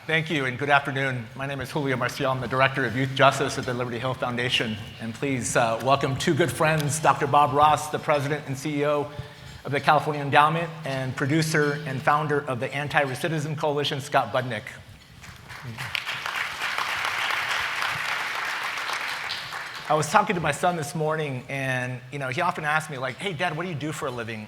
Thank you, and good afternoon. My name is Julio Marcial. I'm the Director of Youth Justice at the Liberty Hill Foundation. And please welcome two good friends, Dr. Bob Ross, the President and CEO of the California Endowment, and producer and founder of the Anti-Recidivism Coalition, Scott Budnick. I was talking to my son this morning, and he often asks me, hey, Dad, what do you do for a living?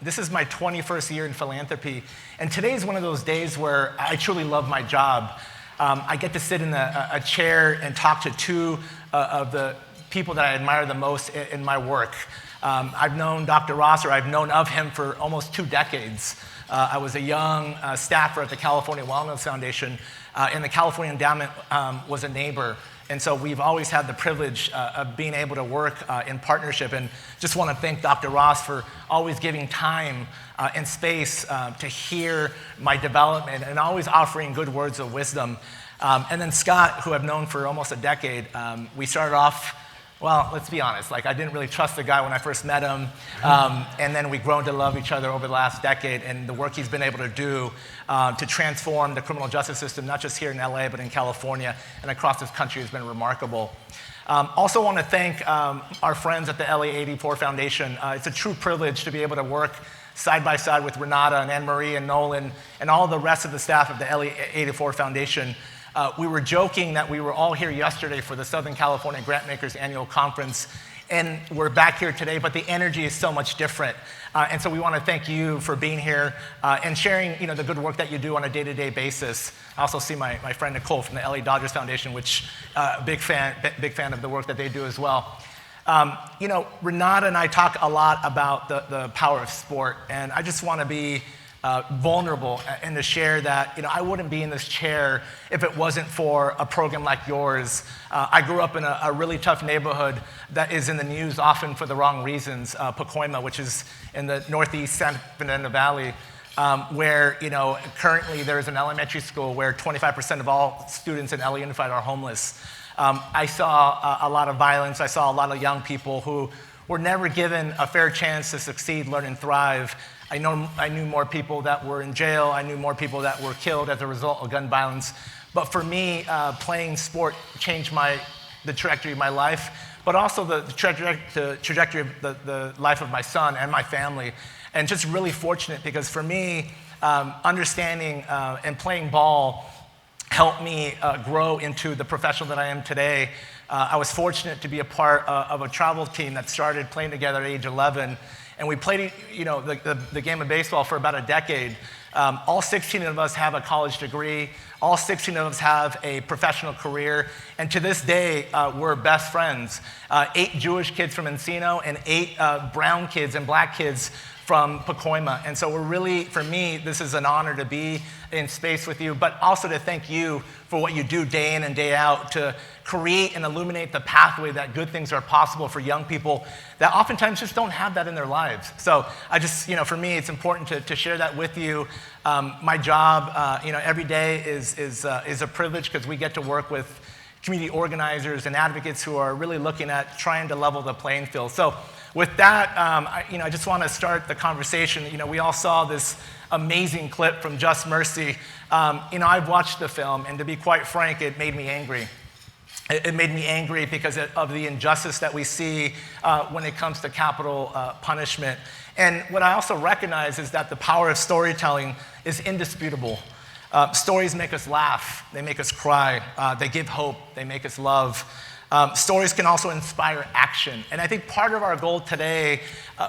This is my 21st year in philanthropy, and today is one of those days where I truly love my job. I get to sit in a chair and talk to two of the people that I admire the most in my work. I've known Dr. Ross, or I've known of him for almost 2 decades. I was a young staffer at the California Wellness Foundation, and the California Endowment was a neighbor. And so we've always had the privilege of being able to work in partnership. And just want to thank Dr. Ross for always giving time and space to hear my development and always offering good words of wisdom. And then Scott, who I've known for almost a decade, we started off, well, let's be honest, I didn't really trust the guy when I first met him. And then we've grown to love each other over the last decade, and the work he's been able to do to transform the criminal justice system, not just here in LA, but in California and across this country, has been remarkable. Also want to thank our friends at the LA84 Foundation. It's a true privilege to be able to work side by side with Renata and Anne-Marie and Nolan and all the rest of the staff of the LA84 Foundation. We were joking that we were all here yesterday for the Southern California Grantmakers Annual Conference, and we're back here today, but the energy is so much different. And so we want to thank you for being here and sharing the good work that you do on a day-to-day basis. I also see my friend Nicole from the LA Dodgers Foundation, which big fan of the work that they do as well. Renata and I talk a lot about the power of sport, and I just want to be vulnerable and to share that I wouldn't be in this chair if it wasn't for a program like yours. I grew up in a really tough neighborhood that is in the news often for the wrong reasons, Pacoima, which is in the northeast San Fernando Valley, where currently there is an elementary school where 25% of all students in LA Unified are homeless. I saw a lot of violence. I saw a lot of young people who were never given a fair chance to succeed, learn, and thrive. I knew more people that were in jail. I knew more people that were killed as a result of gun violence. But for me, playing sport changed the trajectory of my life, but also the trajectory of the life of my son and my family. And just really fortunate because for me, understanding and playing ball helped me grow into the professional that I am today. I was fortunate to be a part of a travel team that started playing together at age 11. And we played, the game of baseball for about a decade. All 16 of us have a college degree. All 16 of us have a professional career. And to this day, we're best friends. 8 Jewish kids from Encino and 8 brown kids and black kids from Pacoima. And so for me, this is an honor to be in space with you, but also to thank you for what you do day in and day out to create and illuminate the pathway that good things are possible for young people that oftentimes just don't have that in their lives. So I just, for me, it's important to share that with you. My job, every day is a privilege because we get to work with community organizers and advocates who are really looking at trying to level the playing field. So with that, I just want to start the conversation. We all saw this amazing clip from Just Mercy. I've watched the film, and to be quite frank, it made me angry. It made me angry because of the injustice that we see when it comes to capital punishment. And what I also recognize is that the power of storytelling is indisputable. Stories make us laugh. They make us cry. They give hope. They make us love. Stories can also inspire action. And I think part of our goal today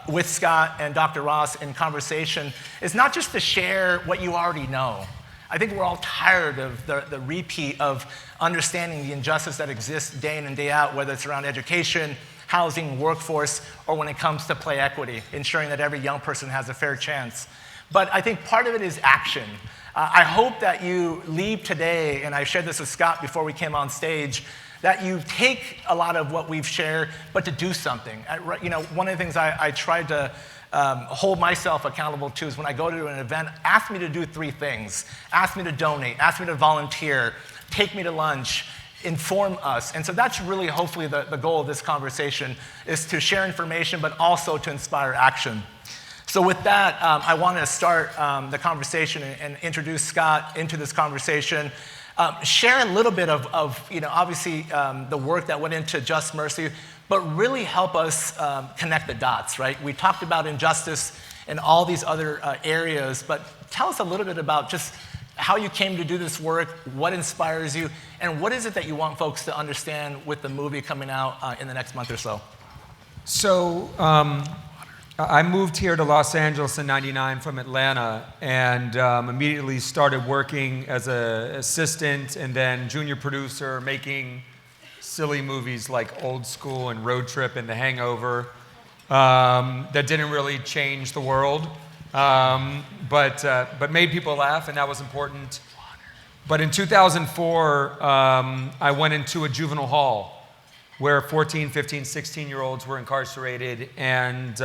with Scott and Dr. Ross in conversation is not just to share what you already know. I think we're all tired of the repeat of understanding the injustice that exists day in and day out, whether it's around education, housing, workforce, or when it comes to play equity, ensuring that every young person has a fair chance. But I think part of it is action. I hope that you leave today, and I shared this with Scott before we came on stage, that you take a lot of what we've shared, but to do something. One of the things I tried to hold myself accountable to is when I go to an event, ask me to do 3 things. Ask me to donate, ask me to volunteer, take me to lunch, inform us. And so that's really hopefully the goal of this conversation is to share information, but also to inspire action. So with that, I want to start the conversation and introduce Scott into this conversation. Share a little bit of obviously the work that went into Just Mercy, but really help us connect the dots, right? We talked about injustice and all these other areas, but tell us a little bit about just how you came to do this work, what inspires you, and what is it that you want folks to understand with the movie coming out in the next month or so? So I moved here to Los Angeles in '99 from Atlanta, and immediately started working as an assistant and then junior producer, making silly movies like Old School and Road Trip and The Hangover that didn't really change the world, but made people laugh, and that was important. But in 2004, I went into a juvenile hall where 14, 15, 16-year-olds were incarcerated, and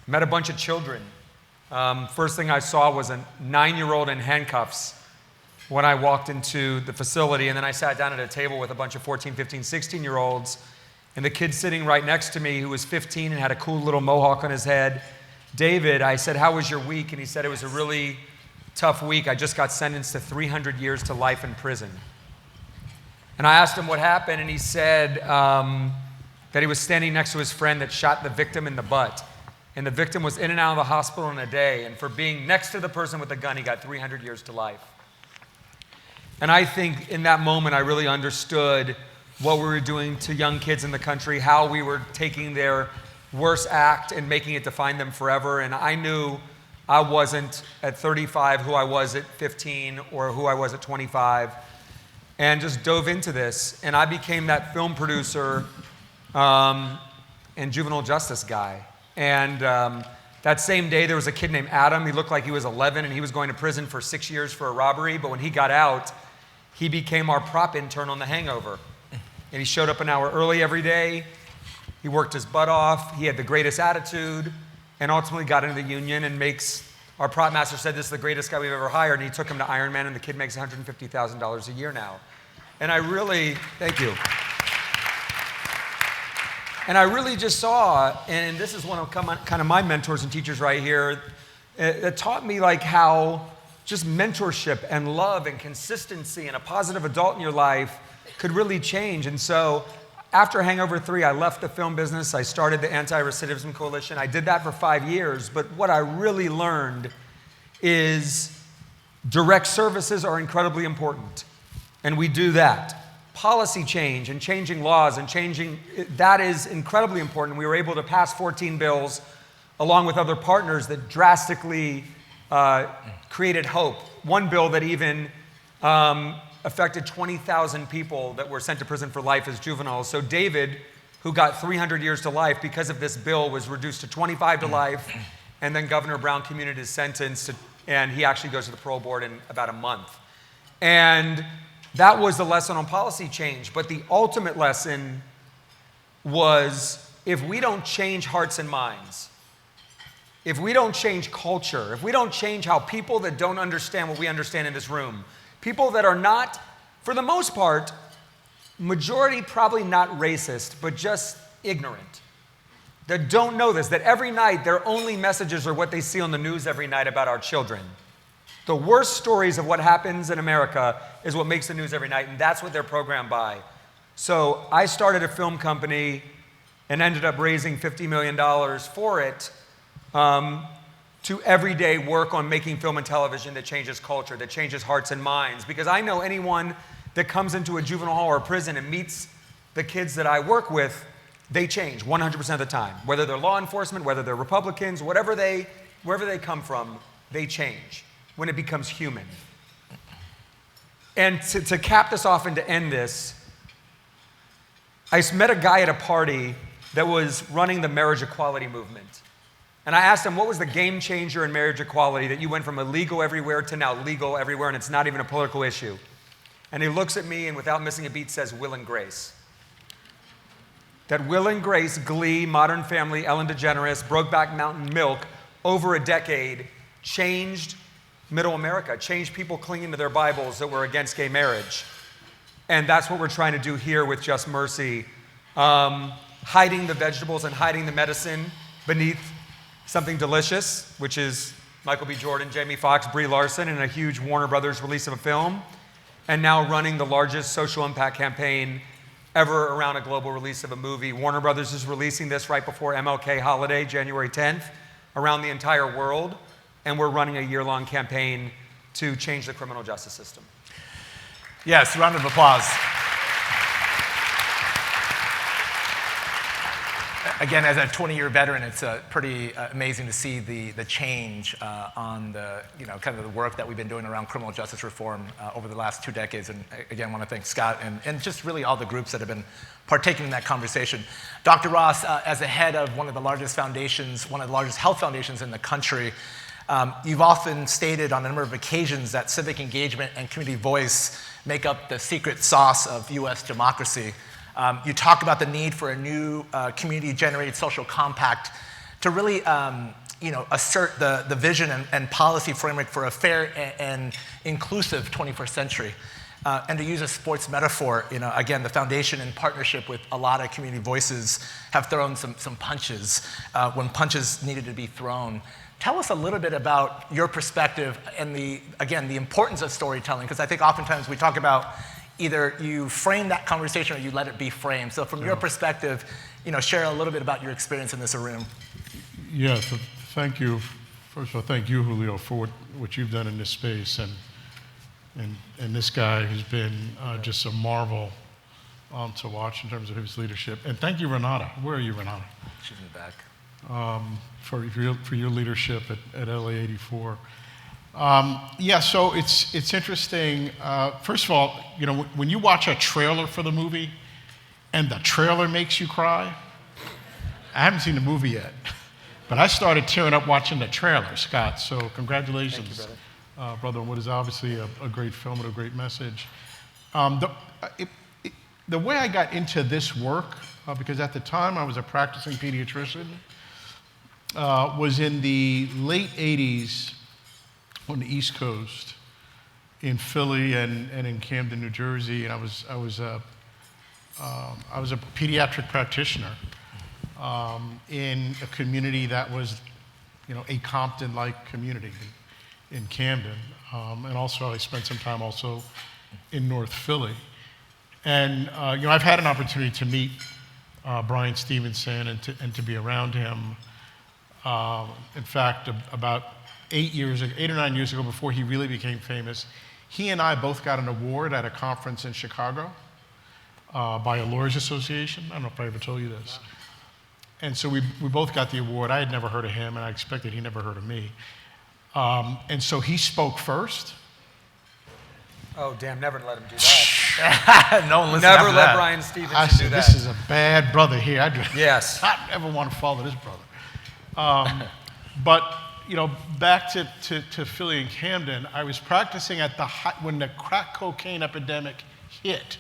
met a bunch of children. First thing I saw was a 9-year-old in handcuffs when I walked into the facility, and then I sat down at a table with a bunch of 14, 15, 16-year-olds, and the kid sitting right next to me, who was 15 and had a cool little mohawk on his head, David, I said, "How was your week?" And he said, "It was a really tough week. I just got sentenced to 300 years to life in prison." And I asked him what happened, and he said that he was standing next to his friend that shot the victim in the butt. And the victim was in and out of the hospital in a day, and for being next to the person with the gun, he got 300 years to life. And I think in that moment, I really understood what we were doing to young kids in the country, how we were taking their worst act and making it define them forever. And I knew I wasn't at 35 who I was at 15 or who I was at 25, and just dove into this. And I became that film producer and juvenile justice guy. And that same day, there was a kid named Adam. He looked like he was 11, and he was going to prison for 6 years for a robbery. But when he got out, he became our prop intern on The Hangover. And he showed up an hour early every day. He worked his butt off. He had the greatest attitude, and ultimately got into the union and makes, our prop master said, "This is the greatest guy we've ever hired." And he took him to Iron Man, and the kid makes $150,000 a year now. And I really, thank you. And I really just saw, and this is one of kind of my mentors and teachers right here, that taught me like how just mentorship and love and consistency and a positive adult in your life could really change. And so after Hangover 3, I left the film business. I started the Anti-Recidivism Coalition. I did that for 5 years. But what I really learned is direct services are incredibly important. And we do that. Policy change and changing laws and that is incredibly important. We were able to pass 14 bills along with other partners that drastically created hope. One bill that even affected 20,000 people that were sent to prison for life as juveniles. So David, who got 300 years to life because of this bill, was reduced to 25 to life, and then Governor Brown commuted his sentence, and he actually goes to the parole board in about a month. And that was the lesson on policy change. But the ultimate lesson was, if we don't change hearts and minds, if we don't change culture, if we don't change how people that don't understand what we understand in this room, people that are not, for the most part, majority probably not racist, but just ignorant, that don't know this, that every night their only messages are what they see on the news every night about our children. The worst stories of what happens in America is what makes the news every night, and that's what they're programmed by. So I started a film company and ended up raising $50 million for it to everyday work on making film and television that changes culture, that changes hearts and minds. Because I know anyone that comes into a juvenile hall or prison and meets the kids that I work with, they change 100% of the time. Whether they're law enforcement, whether they're Republicans, wherever they come from, they change when it becomes human. And to cap this off and to end this, I met a guy at a party that was running the marriage equality movement. And I asked him, what was the game changer in marriage equality that you went from illegal everywhere to now legal everywhere, and it's not even a political issue? And he looks at me and without missing a beat says, Will and Grace. That Will and Grace, Glee, Modern Family, Ellen DeGeneres, Brokeback Mountain, Milk, over a decade changed middle America, changed people clinging to their Bibles that were against gay marriage. And that's what we're trying to do here with Just Mercy, hiding the vegetables and hiding the medicine beneath Something Delicious, which is Michael B. Jordan, Jamie Foxx, Brie Larson, and a huge Warner Brothers release of a film, and now running the largest social impact campaign ever around a global release of a movie. Warner Brothers is releasing this right before MLK holiday, January 10th, around the entire world, and we're running a year-long campaign to change the criminal justice system. Yes, round of applause. Again, as a 20-year veteran, it's pretty amazing to see the change on the, kind of the work that we've been doing around criminal justice reform over the last 2 decades. And again, I want to thank Scott and just really all the groups that have been partaking in that conversation. Dr. Ross, as the head of one of the largest foundations, one of the largest health foundations in the country, you've often stated on a number of occasions that civic engagement and community voice make up the secret sauce of U.S. democracy. You talk about the need for a new community-generated social compact to really assert the vision and policy framework for a fair and inclusive 21st century. And to use a sports metaphor, again, the foundation in partnership with a lot of community voices have thrown some punches when punches needed to be thrown. Tell us a little bit about your perspective and the importance of storytelling, because I think oftentimes we talk about either you frame that conversation or you let it be framed. So from your perspective, share a little bit about your experience in this room. Yes, thank you. First of all, thank you, Julio, for what you've done in this space. And this guy has been just a marvel to watch in terms of his leadership. And thank you, Renata. Where are you, Renata? She's in the back. For your leadership at LA84. So it's interesting. First of all, when you watch a trailer for the movie and the trailer makes you cry, I haven't seen the movie yet, but I started tearing up watching the trailer, Scott. So congratulations, Thank you, brother. Brother, on what is obviously a great film and a great message. The way I got into this work, because at the time I was a practicing pediatrician, was in the late 80s on the East Coast, in Philly and in Camden, New Jersey, and I was a pediatric practitioner in a community that was, a Compton-like community in Camden, and also I spent some time also in North Philly, and I've had an opportunity to meet Brian Stevenson and to be around him. In fact, about 8 or 9 years ago, before he really became famous, he and I both got an award at a conference in Chicago by a lawyers association. I don't know if I ever told you this. And so we both got the award. I had never heard of him, and I expected he never heard of me. And so he spoke first. Oh, damn, never let him do that. No one listens Never after let that. Brian Stevenson I do said, that. this is a bad brother here. Yes. I never want to follow this brother. But back to Philly and Camden, I was practicing at when the crack cocaine epidemic hit,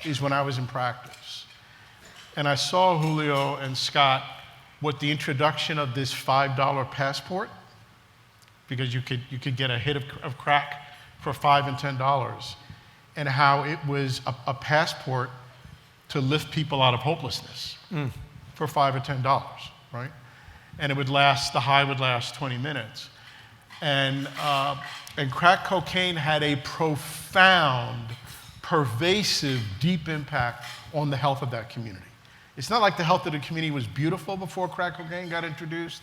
is when I was in practice. And I saw Julio and Scott with the introduction of this $5 passport, because you could get a hit of crack for $5 and $10, and how it was a passport to lift people out of hopelessness for $5 or $10, right? And it would last, the high would last 20 minutes. And crack cocaine had a profound, pervasive, deep impact on the health of that community. It's not like the health of the community was beautiful before crack cocaine got introduced,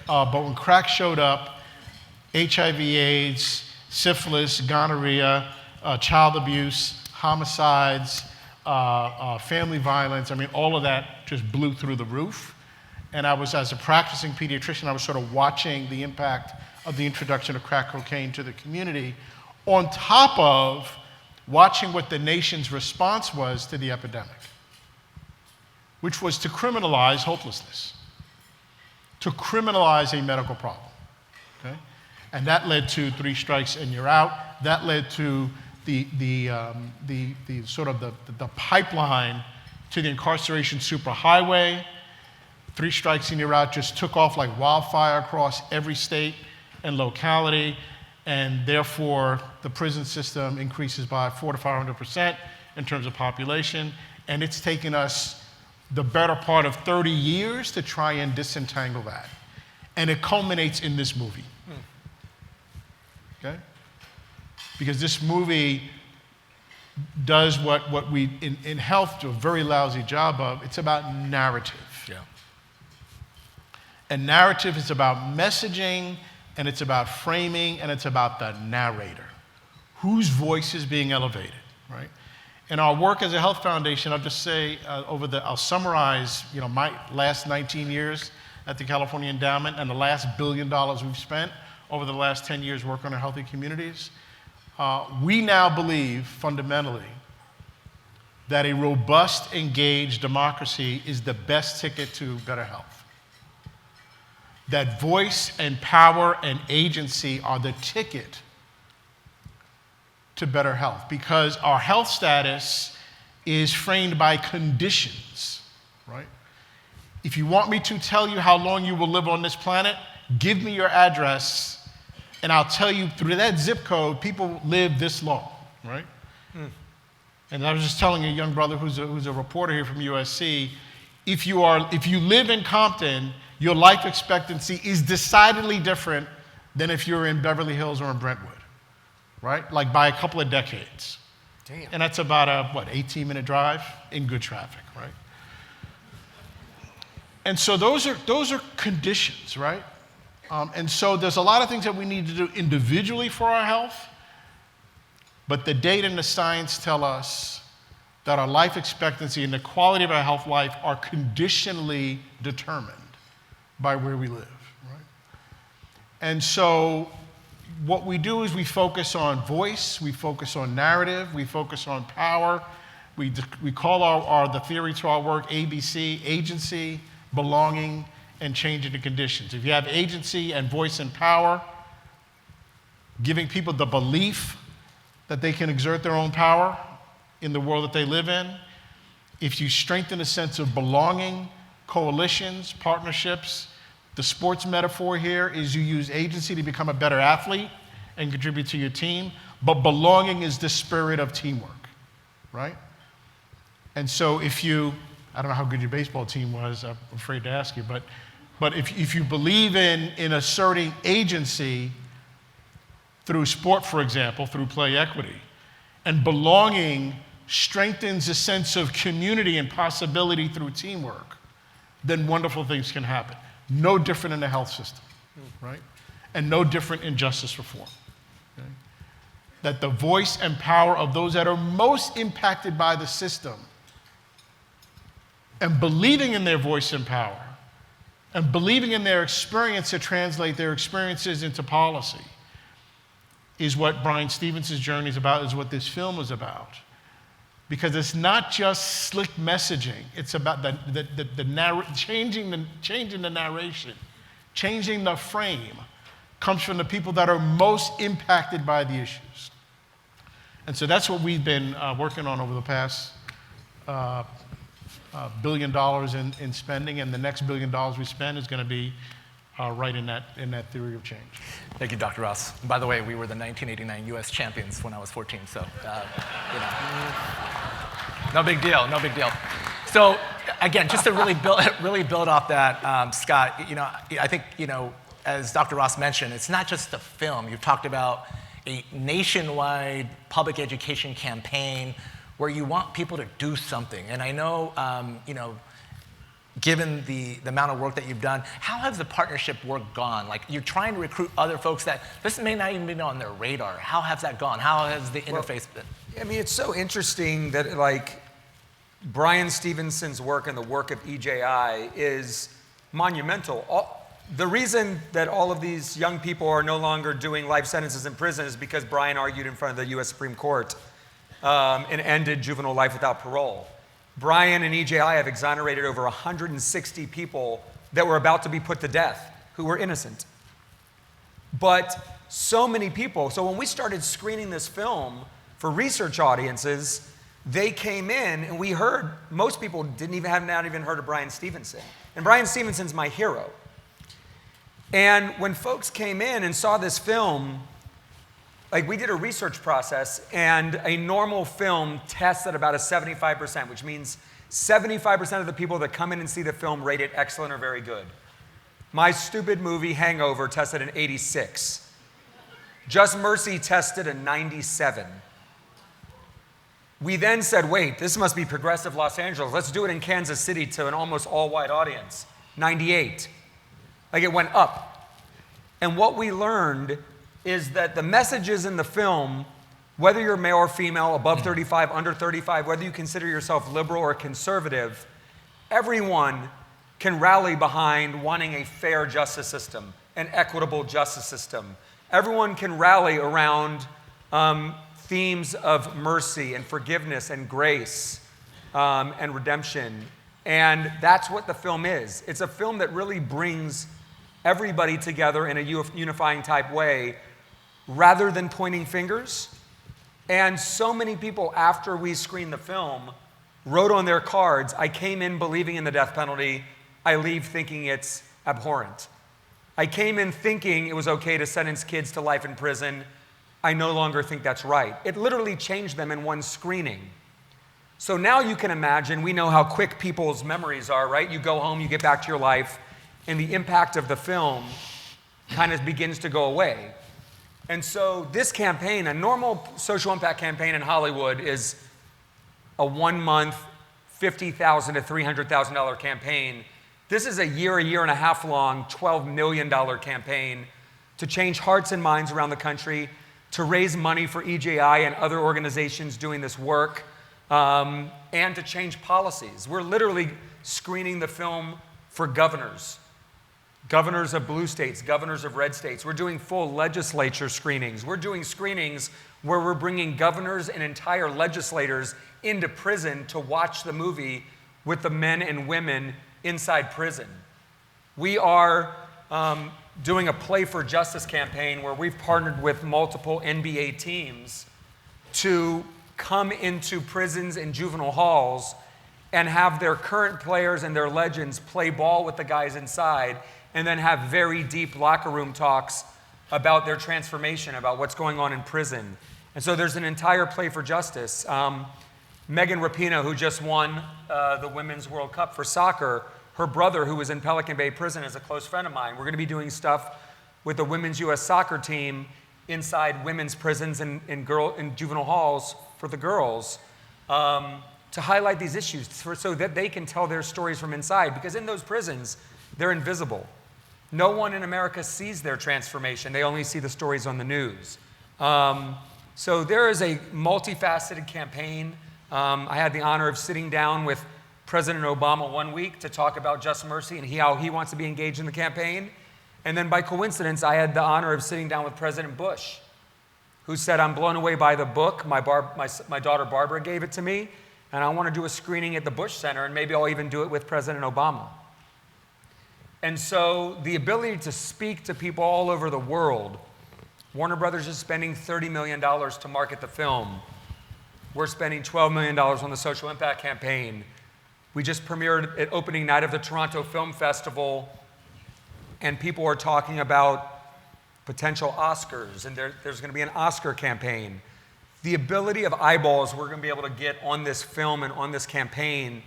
but when crack showed up, HIV/AIDS, syphilis, gonorrhea, child abuse, homicides, family violence, all of that just blew through the roof. And I was, as a practicing pediatrician, I was sort of watching the impact of the introduction of crack cocaine to the community, on top of watching what the nation's response was to the epidemic, which was to criminalize hopelessness, to criminalize a medical problem, okay? And that led to 3 strikes and you're out. That led to the sort of the pipeline to the incarceration superhighway. 3 strikes and you're out just took off like wildfire across every state and locality, and therefore the prison system increases by 400% to 500% in terms of population, and it's taken us the better part of 30 years to try and disentangle that. And it culminates in this movie. Okay? Because this movie does what we, in health, do a very lousy job of. It's about narrative. Yeah. And narrative is about messaging, and it's about framing, and it's about the narrator. Whose voice is being elevated, right? In our work as a health foundation, I'll just say, I'll summarize, my last 19 years at the California Endowment and the last $1 billion we've spent over the last 10 years working on healthy communities. We now believe, fundamentally, that a robust, engaged democracy is the best ticket to better health. That voice and power and agency are the ticket to better health, because our health status is framed by conditions, right? If you want me to tell you how long you will live on this planet, give me your address, and I'll tell you through that zip code, people live this long, right? And I was just telling a young brother who's a reporter here from USC, if you live in Compton, your life expectancy is decidedly different than if you're in Beverly Hills or in Brentwood, right? Like by a couple of decades. Damn. And that's about a, 18-minute drive in good traffic, right? And so those are conditions, right? And so there's a lot of things that we need to do individually for our health, but the data and the science tell us that our life expectancy and the quality of our health life are conditionally determined by where we live, right? And so what we do is we focus on voice, we focus on narrative, we focus on power. We call the theory to our work ABC, agency, belonging, and changing the conditions. If you have agency and voice and power, giving people the belief that they can exert their own power in the world that they live in, if you strengthen a sense of belonging, coalitions, partnerships, the sports metaphor here is you use agency to become a better athlete and contribute to your team, but belonging is the spirit of teamwork, right? And so I don't know how good your baseball team was, I'm afraid to ask you, but if you believe in asserting agency through sport, for example, through play equity, and belonging strengthens a sense of community and possibility through teamwork, then wonderful things can happen. No different in the health system, right? And no different in justice reform. Okay? That the voice and power of those that are most impacted by the system and believing in their voice and power and believing in their experience to translate their experiences into policy is what Brian Stevenson's journey is about, is what this film is about. Because it's not just slick messaging, it's about changing the narration, changing the frame, comes from the people that are most impacted by the issues. And so that's what we've been working on over the past $1 billion in spending, and the next $1 billion we spend is going to be right in that theory of change. Thank you, Dr. Ross. And by the way, we were the 1989 U.S. champions when I was 14, so, no big deal, no big deal. So, again, just to really build off that, Scott, I think, as Dr. Ross mentioned, it's not just the film. You've talked about a nationwide public education campaign where you want people to do something. And I know, given the amount of work that you've done, how has the partnership work gone? Like, you're trying to recruit other folks that this may not even be on their radar. How has that gone? How has the interface been? I mean, it's so interesting that, like, Brian Stevenson's work and the work of EJI is monumental. The reason that all of these young people are no longer doing life sentences in prison is because Brian argued in front of the US Supreme Court and ended juvenile life without parole. Brian and EJI have exonerated over 160 people that were about to be put to death who were innocent. But so many people, so when we started screening this film for research audiences, they came in and we heard, most people have not even heard of Brian Stevenson. And Brian Stevenson's my hero. And when folks came in and saw this film, like, we did a research process, and a normal film tests at about a 75%, which means 75% of the people that come in and see the film rate it excellent or very good. My stupid movie Hangover tested an 86. Just Mercy tested a 97. We then said, wait, this must be progressive Los Angeles. Let's do it in Kansas City to an almost all-white audience. 98. Like it went up. And what we learned is that the messages in the film, whether you're male or female, above 35, under 35, whether you consider yourself liberal or conservative, everyone can rally behind wanting a fair justice system, an equitable justice system. Everyone can rally around themes of mercy and forgiveness and grace and redemption. And that's what the film is. It's a film that really brings everybody together in a unifying type way rather than pointing fingers. And so many people, after we screened the film, wrote on their cards, I came in believing in the death penalty. I leave thinking it's abhorrent. I came in thinking it was okay to sentence kids to life in prison. I no longer think that's right. It literally changed them in one screening. So now you can imagine, we know how quick people's memories are, right? You go home, you get back to your life, and the impact of the film kind of begins to go away. And so this campaign, a normal social impact campaign in Hollywood is a 1 month, $50,000 to $300,000 campaign. This is a year and a half long, $12 million campaign to change hearts and minds around the country, to raise money for EJI and other organizations doing this work, and to change policies. We're literally screening the film for governors of blue states, governors of red states. We're doing full legislature screenings. We're doing screenings where we're bringing governors and entire legislators into prison to watch the movie with the men and women inside prison. We are doing a Play for Justice campaign where we've partnered with multiple NBA teams to come into prisons and juvenile halls and have their current players and their legends play ball with the guys inside, and then have very deep locker room talks about their transformation, about what's going on in prison. And so there's an entire Play for Justice. Megan Rapinoe, who just won the Women's World Cup for soccer, her brother, who was in Pelican Bay Prison, is a close friend of mine. We're going to be doing stuff with the women's U.S. soccer team inside women's prisons and juvenile halls for the girls to highlight these issues so that they can tell their stories from inside. Because in those prisons, they're invisible. No one in America sees their transformation. They only see the stories on the news. So there is a multifaceted campaign. I had the honor of sitting down with President Obama 1 week to talk about Just Mercy and how he wants to be engaged in the campaign. And then by coincidence, I had the honor of sitting down with President Bush, who said, I'm blown away by the book. My daughter Barbara gave it to me, and I want to do a screening at the Bush Center, and maybe I'll even do it with President Obama. And so the ability to speak to people all over the world, Warner Brothers is spending $30 million to market the film. We're spending $12 million on the social impact campaign. We just premiered at opening night of the Toronto Film Festival, and people are talking about potential Oscars, and there's going to be an Oscar campaign. The ability of eyeballs we're going to be able to get on this film and on this campaign,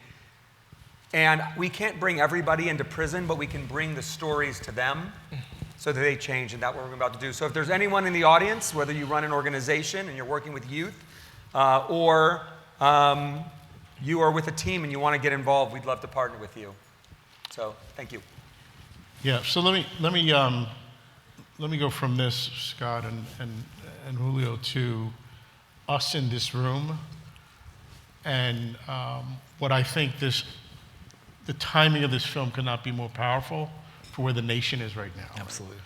and we can't bring everybody into prison, but we can bring the stories to them so that they change, and that's what we're about to do. So if there's anyone in the audience, whether you run an organization and you're working with youth, or you are with a team and you want to get involved, we'd love to partner with you. So thank you. Yeah. So let me go from this, Scott and Julio, to us in this room, and what I think the timing of this film could not be more powerful for where the nation is right now. Absolutely.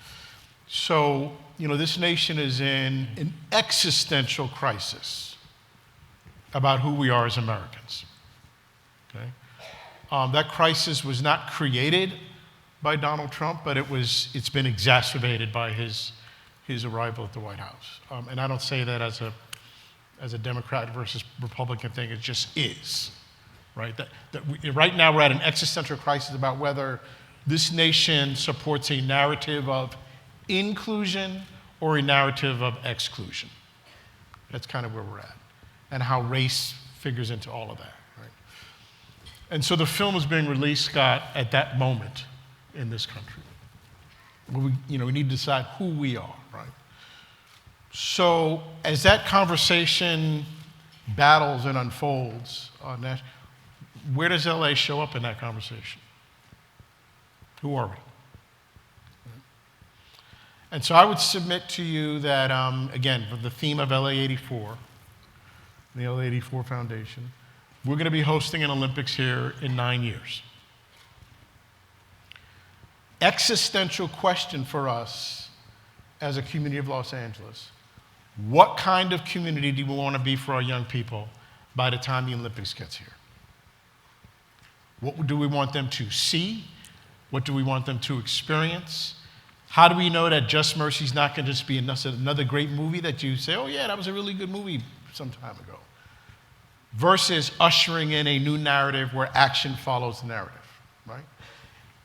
So this nation is in an existential crisis about who we are as Americans. Okay? That crisis was not created by Donald Trump, but it's been exacerbated by his arrival at the White House. And I don't say that as a Democrat versus Republican thing. It just is, right? Right now we're at an existential crisis about whether this nation supports a narrative of inclusion or a narrative of exclusion. That's kind of where we're at, and how race figures into all of that, right? And so the film is being released, Scott, at that moment in this country. We need to decide who we are, right? So as that conversation battles and unfolds, where does LA show up in that conversation? Who are we? And so I would submit to you that, again, for the theme of LA84, the LA84 Foundation, we're going to be hosting an Olympics here in 9 years. Existential question for us as a community of Los Angeles. What kind of community do we want to be for our young people by the time the Olympics gets here? What do we want them to see? What do we want them to experience? How do we know that Just Mercy is not going to just be another great movie that you say, oh yeah, that was a really good movie some time ago, versus ushering in a new narrative where action follows the narrative, right?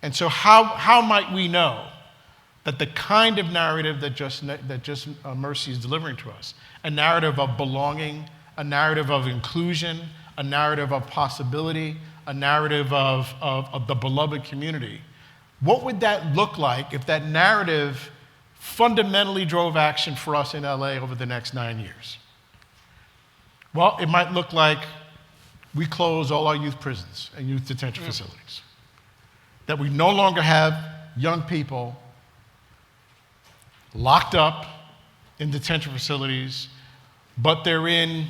And so how might we know that the kind of narrative that Just Mercy is delivering to us, a narrative of belonging, a narrative of inclusion, a narrative of possibility, a narrative of the beloved community, what would that look like if that narrative fundamentally drove action for us in LA over the next 9 years? Well, it might look like we close all our youth prisons and youth detention facilities. That we no longer have young people locked up in detention facilities, but they're in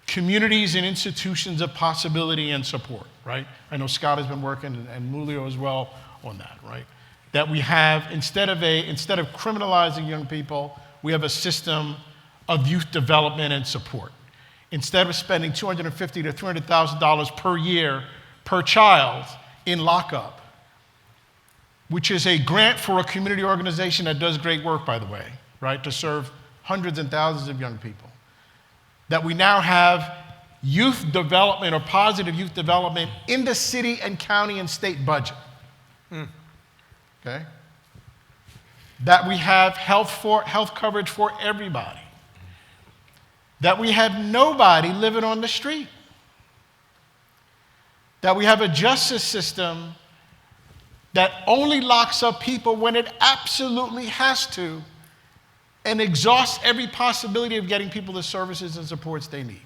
communities and institutions of possibility and support, right? I know Scott has been working, and Julio as well, on that, right? That we have, instead of criminalizing young people, we have a system of youth development and support. Instead of spending $250,000 to $300,000 per year per child in lockup, which is a grant for a community organization that does great work, by the way, right, to serve hundreds and thousands of young people, that we now have youth development or positive youth development in the city and county and state budget. Okay? That we have health coverage for everybody. That we have nobody living on the street. That we have a justice system that only locks up people when it absolutely has to and exhausts every possibility of getting people the services and supports they need.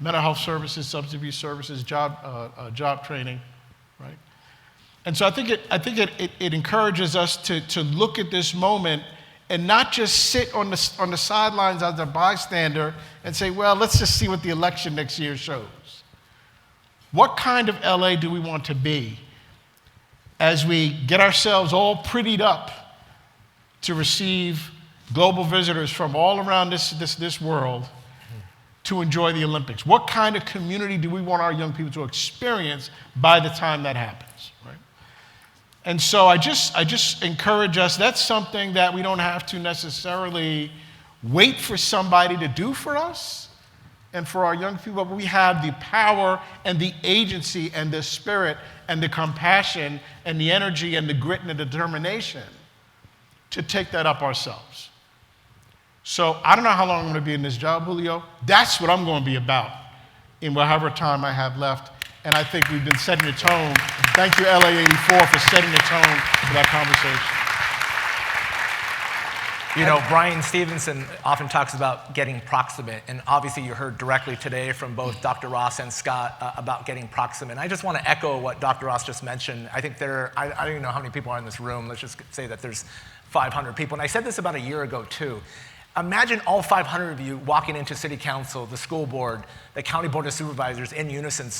Mental health services, substance abuse services, job training, right? And so I think it encourages us to look at this moment and not just sit on the sidelines as a bystander and say, well, let's just see what the election next year shows. What kind of LA do we want to be as we get ourselves all prettied up to receive global visitors from all around this world to enjoy the Olympics? What kind of community do we want our young people to experience by the time that happens, right? And so I just encourage us, that's something that we don't have to necessarily wait for somebody to do for us and for our young people, but we have the power and the agency and the spirit and the compassion and the energy and the grit and the determination to take that up ourselves. So I don't know how long I'm going to be in this job, Julio. That's what I'm going to be about in whatever time I have left. And I think we've been setting the tone. Thank you, LA84, for setting the tone for that conversation. You know, Brian Stevenson often talks about getting proximate, and obviously you heard directly today from both Dr. Ross and Scott about getting proximate. And I just want to echo what Dr. Ross just mentioned. I think I don't even know how many people are in this room. Let's just say that there's 500 people. And I said this about a year ago, too. Imagine all 500 of you walking into City Council, the school board, the County Board of Supervisors in unison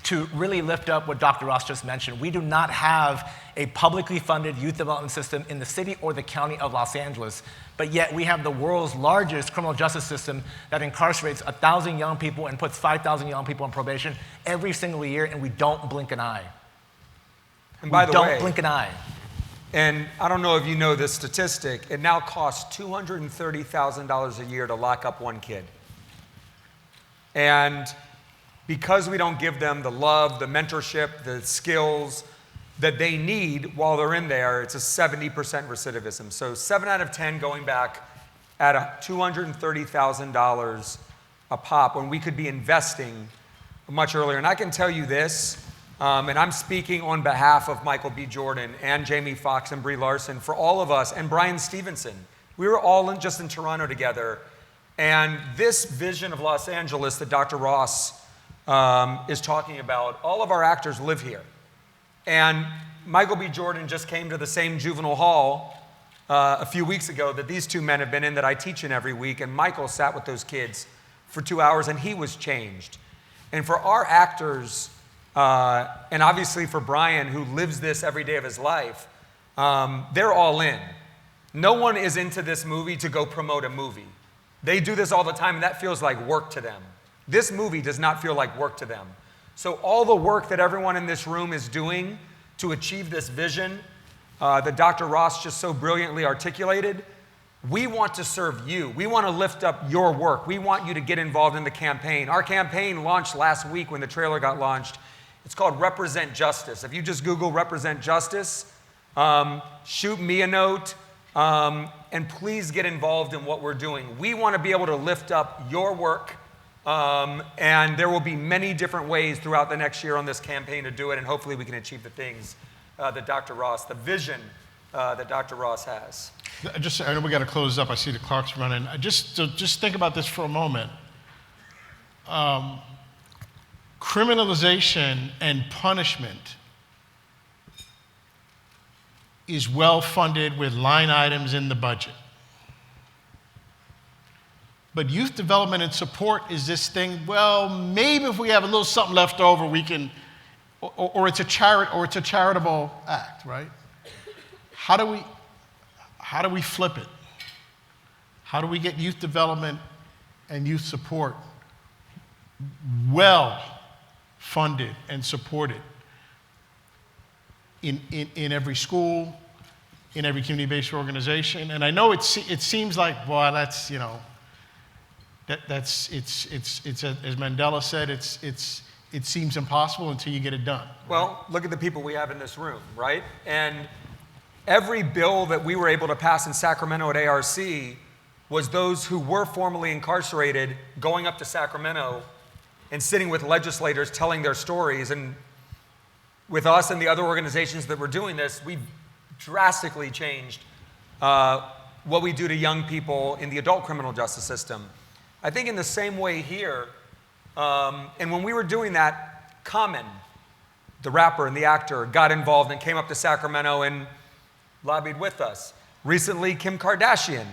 to really lift up what Dr. Ross just mentioned. We do not have a publicly funded youth development system in the city or the county of Los Angeles, but yet we have the world's largest criminal justice system that incarcerates 1,000 young people and puts 5,000 young people on probation every single year, and we don't blink an eye. And by the way, don't blink an eye. And I don't know if you know this statistic, it now costs $230,000 a year to lock up one kid. And because we don't give them the love, the mentorship, the skills that they need while they're in there, it's a 70% recidivism. So 7 out of 10 going back at $230,000 a pop when we could be investing much earlier. And I can tell you this, And I'm speaking on behalf of Michael B. Jordan and Jamie Foxx and Brie Larson, for all of us, and Brian Stevenson. We were all just in Toronto together. And this vision of Los Angeles that Dr. Ross is talking about, all of our actors live here. And Michael B. Jordan just came to the same juvenile hall a few weeks ago that these two men have been in, that I teach in every week. And Michael sat with those kids for 2 hours, and he was changed. And for our actors, and obviously for Brian, who lives this every day of his life, they're all in. No one is into this movie to go promote a movie. They do this all the time, and that feels like work to them. This movie does not feel like work to them. So all the work that everyone in this room is doing to achieve this vision that Dr. Ross just so brilliantly articulated, we want to serve you. We want to lift up your work. We want you to get involved in the campaign. Our campaign launched last week when the trailer got launched. It's called Represent Justice. If you just Google Represent Justice, shoot me a note, and please get involved in what we're doing. We want to be able to lift up your work, and there will be many different ways throughout the next year on this campaign to do it, and hopefully we can achieve the things that Dr. Ross, the vision that Dr. Ross has. I know we got to close up. I see the clock's running. Just think about this for a moment. Criminalization and punishment is well funded with line items in the budget. But youth development and support is this thing, well, maybe if we have a little something left over, we can, or it's a charitable act, right? How do we flip it? How do we get youth development and youth support well funded and supported in every school, in every community-based organization? And I know it seems like, boy, that's, you know, it's as Mandela said, it seems impossible until you get it done. Well, look at the people we have in this room, right? And every bill that we were able to pass in Sacramento at ARC was those who were formerly incarcerated going up to Sacramento and sitting with legislators telling their stories. And with us and the other organizations that were doing this, we've drastically changed what we do to young people in the adult criminal justice system. I think in the same way here, and when we were doing that, Common, the rapper and the actor, got involved and came up to Sacramento and lobbied with us. Recently, Kim Kardashian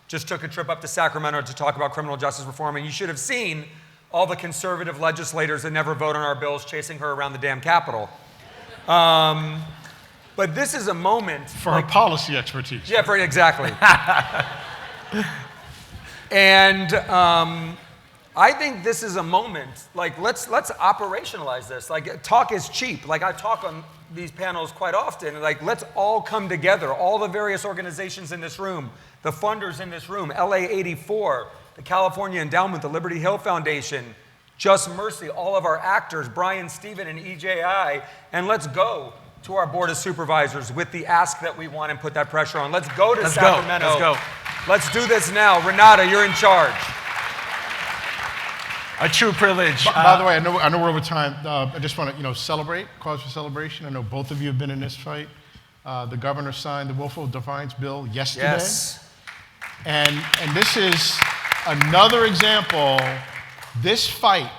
just took a trip up to Sacramento to talk about criminal justice reform, and you should have seen all the conservative legislators that never vote on our bills chasing her around the damn Capitol. But this is a moment for her policy expertise. Yeah, exactly. And I think this is a moment, like, let's operationalize this. Like, talk is cheap. Like, I talk on these panels quite often. Like, let's all come together, all the various organizations in this room, the funders in this room, LA84, the California Endowment, the Liberty Hill Foundation, Just Mercy, all of our actors, Brian, Steven, and EJI, and let's go to our Board of Supervisors with the ask that we want and put that pressure on. Let's go to Sacramento. Let's go. Let's do this now. Renata, you're in charge. A true privilege. By the way, I know we're over time. I just want to, celebrate, cause for celebration. I know both of you have been in this fight. The governor signed the Willful Defiance bill yesterday. Yes. And this is another example, this fight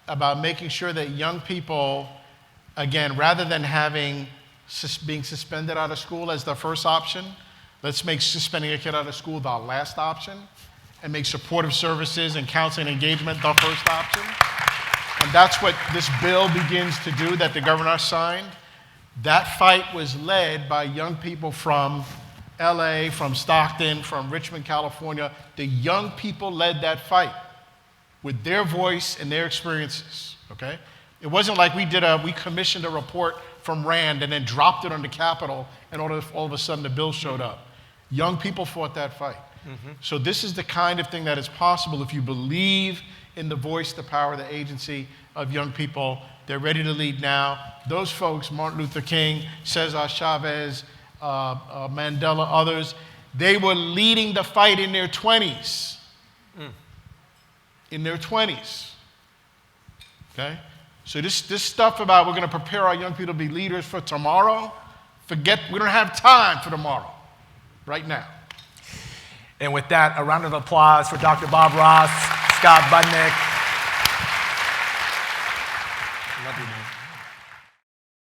about making sure that young people, again, rather than being suspended out of school as the first option, let's make suspending a kid out of school the last option, and make supportive services and counseling engagement the first option. And that's what this bill begins to do that the governor signed. That fight was led by young people from LA, from Stockton, from Richmond, California. The young people led that fight with their voice and their experiences, okay? It wasn't like we commissioned a report from Rand and then dropped it on the Capitol and all of a sudden the bill showed up. Young people fought that fight. Mm-hmm. So this is the kind of thing that is possible if you believe in the voice, the power, the agency of young people. They're ready to lead now. Those folks, Martin Luther King, Cesar Chavez, Mandela, others, they were leading the fight in their 20s. In their 20s. Okay? So this stuff about we're going to prepare our young people to be leaders for tomorrow, forget, we don't have time for tomorrow, right now. And with that, a round of applause for Dr. Bob Ross, Scott Budnick. Love you, man.